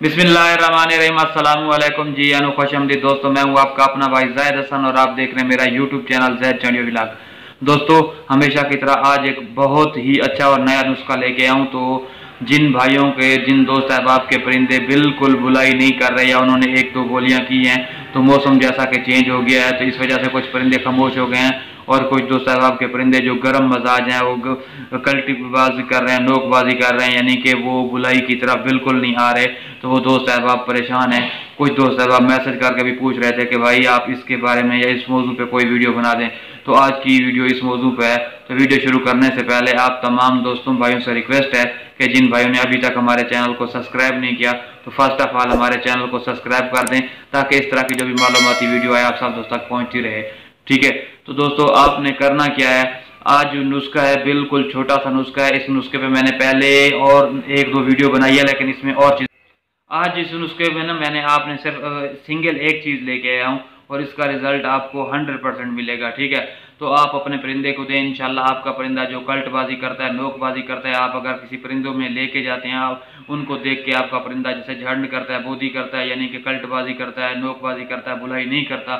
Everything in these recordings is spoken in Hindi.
बिस्मिल्लाहिर्रहमानिर्रहीम। अस्सलामु अलैकुम जी यानो खुशआमदीद दोस्तों, मैं हूँ आपका अपना भाई ज़ैद हसन और आप देख रहे हैं मेरा यूट्यूब चैनल ज़ैद चंडियो व्लॉग। दोस्तों, हमेशा की तरह आज एक बहुत ही अच्छा और नया नुस्खा लेके आऊँ। तो जिन भाइयों के, जिन दोस्त अहबाब के परिंदे बिल्कुल बुलाई नहीं कर रहे या उन्होंने एक दो गोलियाँ की हैं, तो मौसम जैसा कि चेंज हो गया है तो इस वजह से कुछ परिंदे खामोश हो गए हैं और कुछ दोस्त अहबाब के परिंदे जो गर्म मजाज हैं वो कल्टीबाजी कर रहे हैं, नोकबाजी कर रहे हैं, यानी कि वो बुलाई की तरफ बिल्कुल नहीं आ रहे। तो वो दोस्त अहबाब परेशान हैं। कुछ दोस्त अहबाब मैसेज करके भी पूछ रहे थे कि भाई आप इसके बारे में या इस मौजू पे कोई वीडियो बना दें। तो आज की वीडियो इस मौजू पे है। तो वीडियो शुरू करने से पहले आप तमाम दोस्तों भाइयों से रिक्वेस्ट है कि जिन भाइयों ने अभी तक हमारे चैनल को सब्सक्राइब नहीं किया तो फर्स्ट ऑफ ऑल हमारे चैनल को सब्सक्राइब कर दें, ताकि इस तरह की जो भी मालूमाती वीडियो है आप सब दोस्तों तक पहुँचती रहे। ठीक है, तो दोस्तों आपने करना क्या है, आज जो नुस्खा है बिल्कुल छोटा सा नुस्खा है। इस नुस्खे पे मैंने पहले और एक दो वीडियो बनाई है, लेकिन इसमें और चीज़ आज इस नुस्खे में ना मैंने आपने सिर्फ सिंगल एक चीज़ लेके आया हूँ और इसका रिजल्ट आपको 100% मिलेगा। ठीक है, तो आप अपने परिंदे को दें, इंशाल्लाह आपका परिंदा जो कल्टबाजी करता है, नोकबाजी करता है, आप अगर किसी परिंदों में लेके जाते हैं, आप उनको देख के आपका परिंदा जैसे झंड करता है, बोदी करता है, यानी कि कल्टबाजी करता है, नोकबाजी करता है, बुलाई नहीं करता,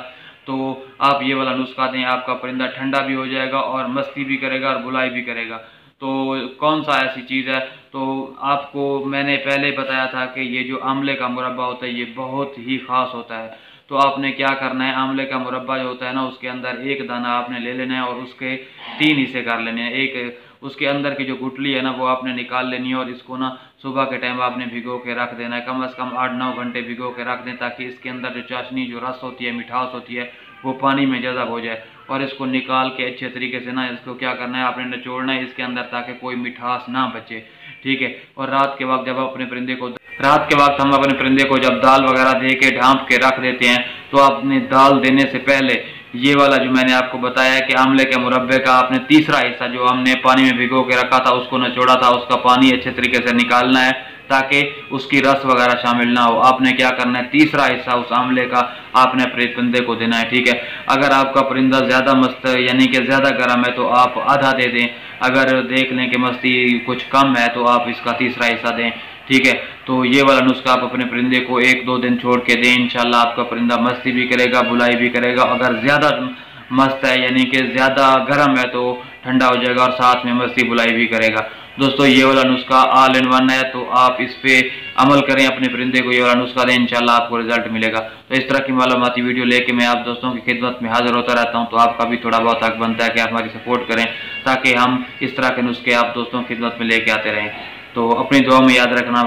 तो आप ये वाला नुस्खा दें, आपका परिंदा ठंडा भी हो जाएगा और मस्ती भी करेगा और बुलाई भी करेगा। तो कौन सा ऐसी चीज़ है, तो आपको मैंने पहले बताया था कि ये जो आंवले का मुरब्बा होता है ये बहुत ही ख़ास होता है। तो आपने क्या करना है, आंवले का मुरब्बा जो होता है ना, उसके अंदर एक दाना आपने ले लेना है और उसके 3 हिस्से कर लेने हैं। एक उसके अंदर की जो गुठली है ना वो आपने निकाल लेनी है और इसको ना सुबह के टाइम आपने भिगो के रख देना है, कम से कम 8-9 घंटे भिगो के रख दें, ताकि इसके अंदर जो चाशनी, जो रस होती है, मिठास होती है, वो पानी में जज़ब हो जाए। और इसको निकाल के अच्छे तरीके से ना इसको क्या करना है, आपने निचोड़ना है इसके अंदर, ताकि कोई मिठास ना बचे। ठीक है, और रात के वक्त हम अपने परिंदे को जब दाल वगैरह दे के ढाँप के रख देते हैं, तो आपने दाल देने से पहले ये वाला जो मैंने आपको बताया है कि आंवले के मुरब्बे का आपने तीसरा हिस्सा जो हमने पानी में भिगो के रखा था, उसको निचोड़ा था, उसका पानी अच्छे तरीके से निकालना है ताकि उसकी रस वगैरह शामिल ना हो। आपने क्या करना है, तीसरा हिस्सा उस आंवले का आपने अपने परिंदे को देना है। ठीक है, अगर आपका परिंदा ज़्यादा मस्त यानी कि ज़्यादा गर्म है तो आप आधा दे दें, अगर देख लें कि मस्ती कुछ कम है तो आप इसका तीसरा हिस्सा दें। ठीक है, तो ये वाला नुस्खा आप अपने परिंदे को 1-2 दिन छोड़ के दें, इंशाल्लाह आपका परिंदा मस्ती भी करेगा, बुलाई भी करेगा। अगर ज़्यादा मस्त है यानी कि ज़्यादा गर्म है तो ठंडा हो जाएगा और साथ में मस्ती बुलाई भी करेगा। दोस्तों, ये वाला नुस्खा ऑल इन वन है, तो आप इस पे अमल करें, अपने परिंदे को ये वाला नुस्खा दें, इंशाल्लाह आपको रिजल्ट मिलेगा। तो इस तरह की मालूमाती वीडियो लेके मैं आप दोस्तों की खिदमत में हाजिर होता रहता हूँ। तो आपका भी थोड़ा बहुत हक बनता है कि आप हमारी सपोर्ट करें, ताकि हम इस तरह के नुस्खे आप दोस्तों की खिदमत में लेके आते रहें। तो अपनी दुआ में याद रखना।